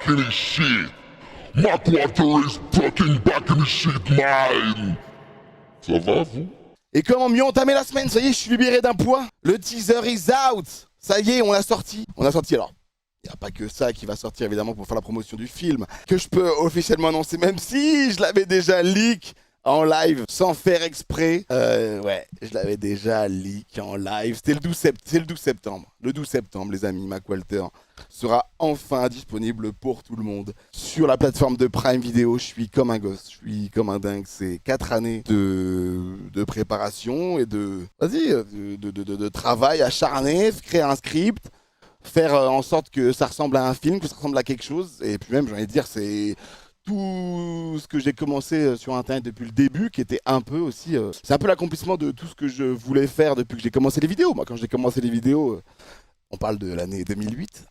in his shit. Mark Walter is fucking back in his shit, man. Ça va, vous? Et comment mieux entamer la semaine? Ça y est, je suis libéré d'un poids. Le teaser is out. Ça y est, on l'a sorti. On a sorti alors. Il n'y a pas que ça qui va sortir évidemment pour faire la promotion du film, que je peux officiellement annoncer, même si je l'avais déjà leak en live sans faire exprès. Ouais, je l'avais déjà leak en live. C'était le 12 septembre. Le 12 septembre, les amis, Mac Walter sera enfin disponible pour tout le monde sur la plateforme de Prime Video. Je suis comme un gosse, je suis comme un dingue. C'est 4 années de préparation et de travail acharné, créer un script, faire en sorte que ça ressemble à un film, que ça ressemble à quelque chose. Et puis même, j'ai envie de dire, c'est tout ce que j'ai commencé sur Internet depuis le début, qui était un peu aussi... c'est un peu l'accomplissement de tout ce que je voulais faire depuis que j'ai commencé les vidéos. Moi, quand j'ai commencé les vidéos, on parle de l'année 2008.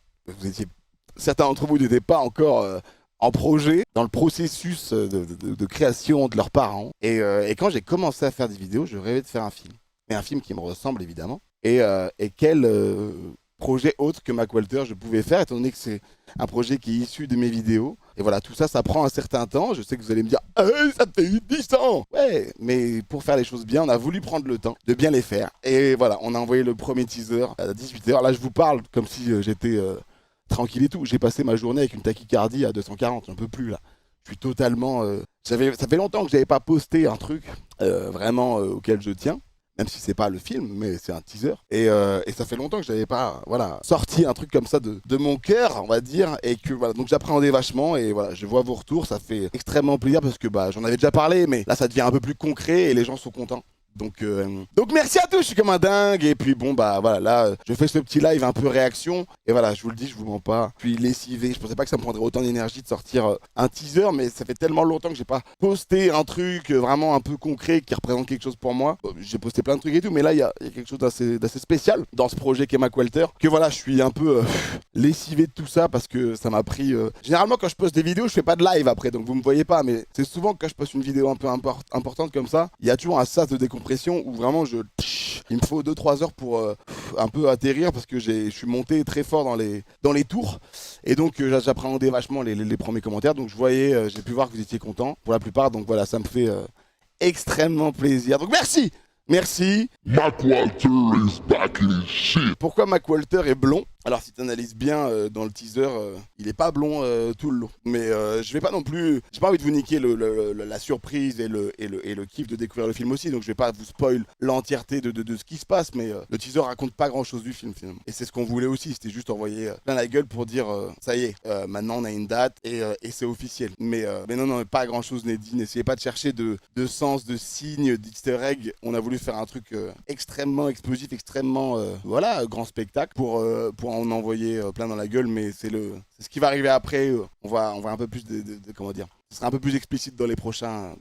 Certains d'entre vous n'étaient pas encore en projet, dans le processus de création de leurs parents. Et quand j'ai commencé à faire des vidéos, je rêvais de faire un film. Et un film qui me ressemble, évidemment. Et quel projet autre que Mac Walter je pouvais faire, étant donné que c'est un projet qui est issu de mes vidéos. Et voilà, tout ça, ça prend un certain temps. Je sais que vous allez me dire « ça fait 10 ans !» Ouais, mais pour faire les choses bien, on a voulu prendre le temps de bien les faire. Et voilà, on a envoyé le premier teaser à 18h. Là, je vous parle comme si j'étais tranquille et tout. J'ai passé ma journée avec une tachycardie à 240, j'en peux plus là. Je suis totalement... ça fait longtemps que je n'avais pas posté un truc vraiment auquel je tiens. Même si c'est pas le film, mais c'est un teaser. Et ça fait longtemps que je n'avais pas sorti un truc comme ça de mon cœur, on va dire. Et que voilà, donc j'appréhendais vachement. Et voilà, je vois vos retours, ça fait extrêmement plaisir parce que j'en avais déjà parlé, mais là ça devient un peu plus concret et les gens sont contents. Donc merci à tous, je suis comme un dingue. Et puis bon voilà, là je fais ce petit live un peu réaction. Et voilà, je vous le dis, je vous mens pas. Je suis lessivé, je pensais pas que ça me prendrait autant d'énergie de sortir un teaser, mais ça fait tellement longtemps que j'ai pas posté un truc vraiment un peu concret qui représente quelque chose pour moi. J'ai posté plein de trucs et tout, mais là il y a quelque chose d'assez spécial dans ce projet qu'est Mac Walter. Que voilà, je suis un peu lessivé de tout ça parce que ça m'a pris... Généralement quand je poste des vidéos, je fais pas de live après, donc vous me voyez pas, mais c'est souvent que quand je poste une vidéo un peu importante comme ça, il y a toujours un sas de décompression où vraiment il me faut 2-3 heures pour un peu atterrir parce que je suis monté très fort dans les tours et donc j'appréhendais vachement les premiers commentaires, donc j'ai pu voir que vous étiez contents pour la plupart, donc voilà, ça me fait extrêmement plaisir, donc merci. Mac Walter is back in his shit. Pourquoi Mac Walter est blond? Alors si tu analyses bien dans le teaser, il est pas blond tout le long. Mais je vais pas non plus... J'ai pas envie de vous niquer la surprise et le kiff de découvrir le film aussi. Donc je vais pas vous spoil l'entièreté de ce qui se passe. Mais le teaser raconte pas grand chose du film finalement. Et c'est ce qu'on voulait aussi. C'était juste envoyer plein la gueule pour dire ça y est, maintenant on a une date et c'est officiel. Mais non, pas grand chose n'est dit. N'essayez pas de chercher de sens, de signes, d'easter egg. On a voulu faire un truc extrêmement explosif, extrêmement grand spectacle pour en envoyer plein dans la gueule, mais c'est ce qui va arriver après. On va un peu plus comment dire, ce sera un peu plus explicite dans les prochains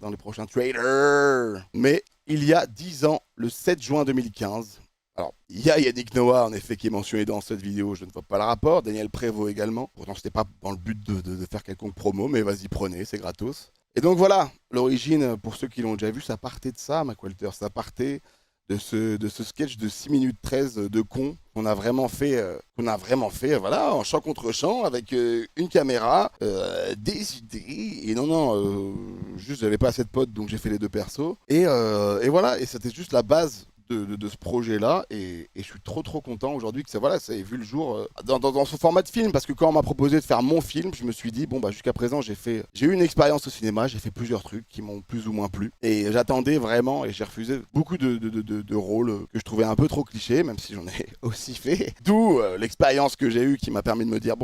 trailers. Mais il y a 10 ans, le 7 juin 2015, alors il y a Yannick Noah en effet qui est mentionné dans cette vidéo, je ne vois pas le rapport, Daniel Prévost également, pourtant c'était pas dans le but de faire quelconque promo, mais vas-y prenez, c'est gratos. Et donc voilà, l'origine, pour ceux qui l'ont déjà vu, ça partait de ça, Mac Walter, ça partait de ce sketch de 6 minutes 13 de con qu'on a vraiment fait voilà, en chant contre chant avec une caméra, des idées, et juste j'avais pas assez de potes donc j'ai fait les deux persos et voilà, et c'était juste la base de ce projet-là, et je suis trop content aujourd'hui que ça ait vu le jour dans ce format de film, parce que quand on m'a proposé de faire mon film, je me suis dit jusqu'à présent j'ai eu une expérience au cinéma, j'ai fait plusieurs trucs qui m'ont plus ou moins plu, et j'attendais vraiment, et j'ai refusé beaucoup de rôles que je trouvais un peu trop clichés, même si j'en ai aussi fait, d'où l'expérience que j'ai eue qui m'a permis de me dire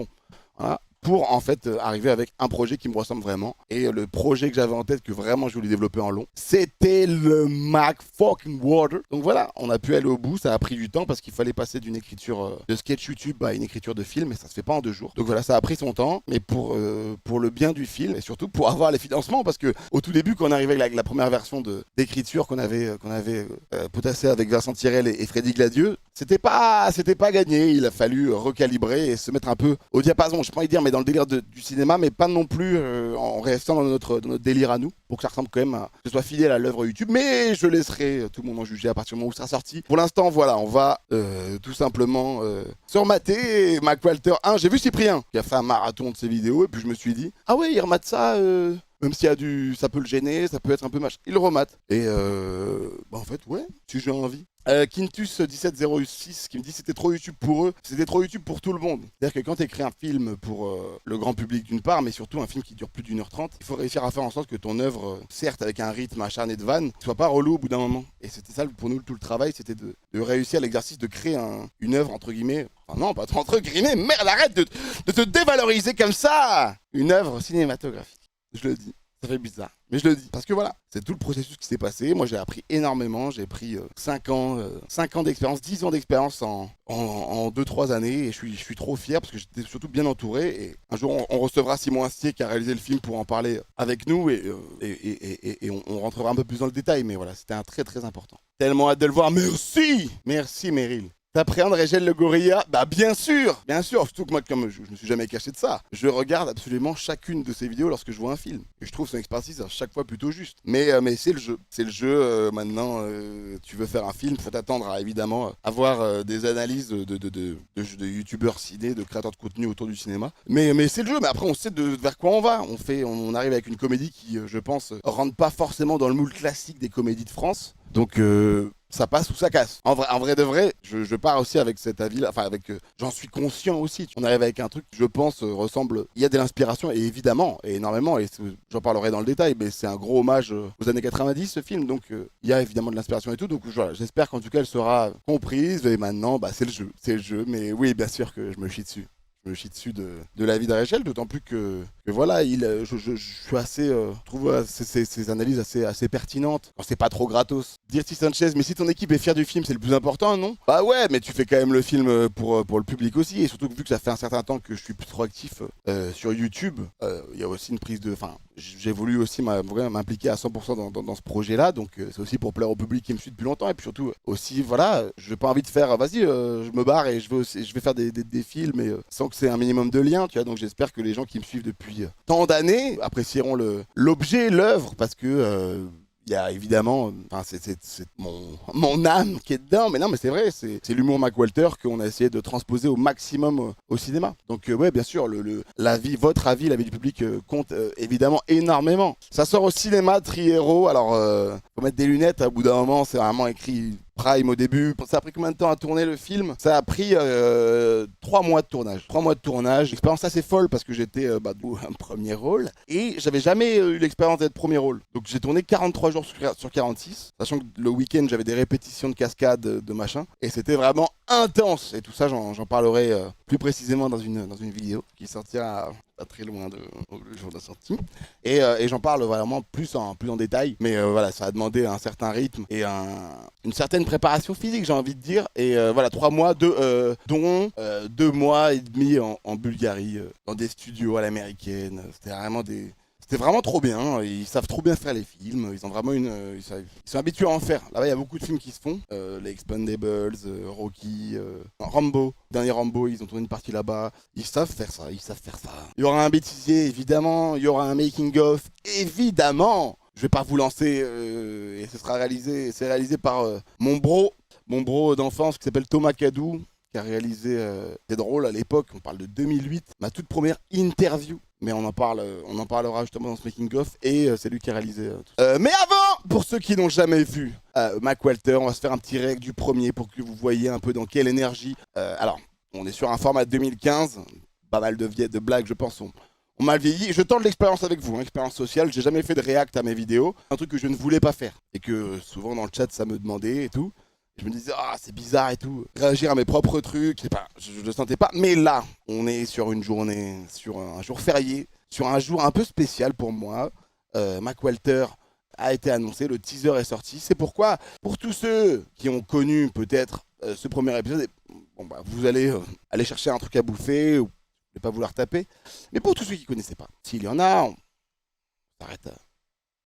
voilà, pour en fait arriver avec un projet qui me ressemble vraiment. Et le projet que j'avais en tête, que vraiment je voulais développer en long, c'était le Mac fucking Walter. Donc voilà, on a pu aller au bout, ça a pris du temps parce qu'il fallait passer d'une écriture de sketch YouTube à une écriture de film, et ça se fait pas en 2 jours. Donc voilà, ça a pris son temps, mais pour le bien du film, et surtout pour avoir les financements, parce que au tout début, quand on arrivait avec la première version d'écriture qu'on avait potassé avec Vincent Tirel et Freddy Gladieux, c'était pas gagné. Il a fallu recalibrer et se mettre un peu au diapason, je peux pas dire, mais dans le délire du cinéma, mais pas non plus en restant dans notre délire à nous, pour que ça ressemble quand même, que ce soit fidèle à l'œuvre YouTube, mais je laisserai tout le monde en juger à partir du moment où ça sera sorti. Pour l'instant, voilà, on va tout simplement se remater Mac Walter 1. J'ai vu Cyprien qui a fait un marathon de ses vidéos, et puis je me suis dit, ah ouais, il remate ça, même s'il y a ça peut le gêner, ça peut être un peu machin. Il le remate. Et en fait, ouais, si j'ai envie. Quintus1706 qui me dit c'était trop YouTube pour eux, c'était trop YouTube pour tout le monde. C'est-à-dire que quand tu écris un film pour le grand public d'une part, mais surtout un film qui dure plus d'1h30, il faut réussir à faire en sorte que ton œuvre, certes avec un rythme acharné de vannes, soit pas relou au bout d'un moment. Et c'était ça pour nous tout le travail, c'était de réussir l'exercice de créer une œuvre entre guillemets, enfin non pas entre guillemets, merde arrête de te dévaloriser comme ça. Une œuvre cinématographique, je le dis. Ça fait bizarre, mais je le dis. Parce que voilà, c'est tout le processus qui s'est passé. Moi, j'ai appris énormément. J'ai pris 5 ans d'expérience, 10 ans d'expérience en 2-3 années. Et je suis trop fier parce que j'étais surtout bien entouré. Et un jour, on recevra Simon Astier qui a réalisé le film pour en parler avec nous. Et on rentrera un peu plus dans le détail. Mais voilà, c'était un très très important. Tellement hâte de le voir. Merci. Merci Meryl. T'appréhendes Régel le Gorilla? Bah bien sûr, surtout que moi comme je me suis jamais caché de ça, je regarde absolument chacune de ses vidéos lorsque je vois un film. Et je trouve son expertise à chaque fois plutôt juste. Mais c'est le jeu, maintenant tu veux faire un film, faut t'attendre à évidemment avoir des analyses de youtubeurs ciné, de créateurs de contenu autour du cinéma. Mais c'est le jeu, mais après on sait vers quoi on va. On arrive avec une comédie qui, je pense, rentre pas forcément dans le moule classique des comédies de France. Donc ça passe ou ça casse. En vrai de vrai, je pars aussi avec cet avis-là, enfin j'en suis conscient aussi. On arrive avec un truc qui, je pense, ressemble. Il y a de l'inspiration, et évidemment, et énormément, et j'en parlerai dans le détail, mais c'est un gros hommage aux années 90, ce film, donc il y a évidemment de l'inspiration et tout. Donc voilà, j'espère qu'en tout cas elle sera comprise, et maintenant, c'est le jeu, mais oui, bien sûr que je me chie dessus. Je me chie dessus de la vie d'Arechel, d'autant plus que voilà, je suis assez, je trouve ces analyses assez pertinentes. Quand c'est pas trop gratos. Dirty Sanchez, mais si ton équipe est fière du film, c'est le plus important, non? Bah ouais, mais tu fais quand même le film pour le public aussi, et surtout que vu que ça fait un certain temps que je suis plus trop actif sur YouTube, il y a aussi une prise de, enfin, j'ai voulu aussi m'impliquer à 100% dans ce projet-là, donc c'est aussi pour plaire au public qui me suit depuis longtemps, et puis surtout aussi, voilà, j'ai pas envie de faire, vas-y, je me barre et je vais faire des films, mais sans que c'est un minimum de liens, tu vois, donc j'espère que les gens qui me suivent depuis tant d'années apprécieront l'objet, l'œuvre, parce que il y a évidemment, enfin c'est mon âme qui est dedans, mais non, mais c'est vrai, c'est l'humour Mac Walter qu'on a essayé de transposer au maximum au cinéma. Donc ouais, bien sûr, votre avis, l'avis du public compte évidemment énormément. Ça sort au cinéma, Triero, alors faut mettre des lunettes, à bout d'un moment, c'est vraiment écrit Prime au début. Ça a pris combien de temps à tourner le film? Ça a pris 3 mois de tournage. 3 mois de tournage. Expérience assez folle parce que j'étais un premier rôle. Et j'avais jamais eu l'expérience d'être premier rôle. Donc j'ai tourné 43 jours sur 46. Sachant que le week-end, j'avais des répétitions de cascades, de machin. Et c'était vraiment intense. Et tout ça, j'en parlerai plus précisément dans une vidéo qui sortira pas très loin le jour de la sortie. Et j'en parle vraiment plus en détail. Mais voilà, ça a demandé un certain rythme et une certaine préparation physique, j'ai envie de dire. Et voilà, 3 mois, dont 2 mois et demi en Bulgarie, dans des studios à l'américaine. C'était vraiment trop bien. Ils savent trop bien faire les films. Ils ont vraiment ils sont habitués à en faire. Là-bas, il y a beaucoup de films qui se font. Les Expendables, Rocky, Rambo. Dernier Rambo, ils ont tourné une partie là-bas. Ils savent faire ça. Il y aura un bêtisier, évidemment. Il y aura un making-of, évidemment. Je vais pas vous lancer et c'est réalisé par mon bro d'enfance qui s'appelle Thomas Cadou, qui a réalisé, c'est drôle, à l'époque, on parle de 2008, ma toute première interview. Mais on en parlera justement dans ce making-of, et c'est lui qui a réalisé tout ça. Mais avant, pour ceux qui n'ont jamais vu Mac Walter, on va se faire un petit règle du premier pour que vous voyez un peu dans quelle énergie. Alors, on est sur un format 2015, pas mal de blagues, je pense, on m'a vieilli. Je tente l'expérience avec vous, expérience sociale. J'ai jamais fait de react à mes vidéos, un truc que je ne voulais pas faire, et que souvent dans le chat ça me demandait et tout. Je me disais, c'est bizarre et tout. Réagir à mes propres trucs, je le sentais pas. Mais là, on est sur une journée, sur un jour férié, sur un jour un peu spécial pour moi. Mac Walter a été annoncé, le teaser est sorti. C'est pourquoi, pour tous ceux qui ont connu peut-être ce premier épisode, vous allez aller chercher un truc à bouffer, ou ne pas vouloir taper. Mais pour tous ceux qui ne connaissaient pas, s'il y en a, on s'arrête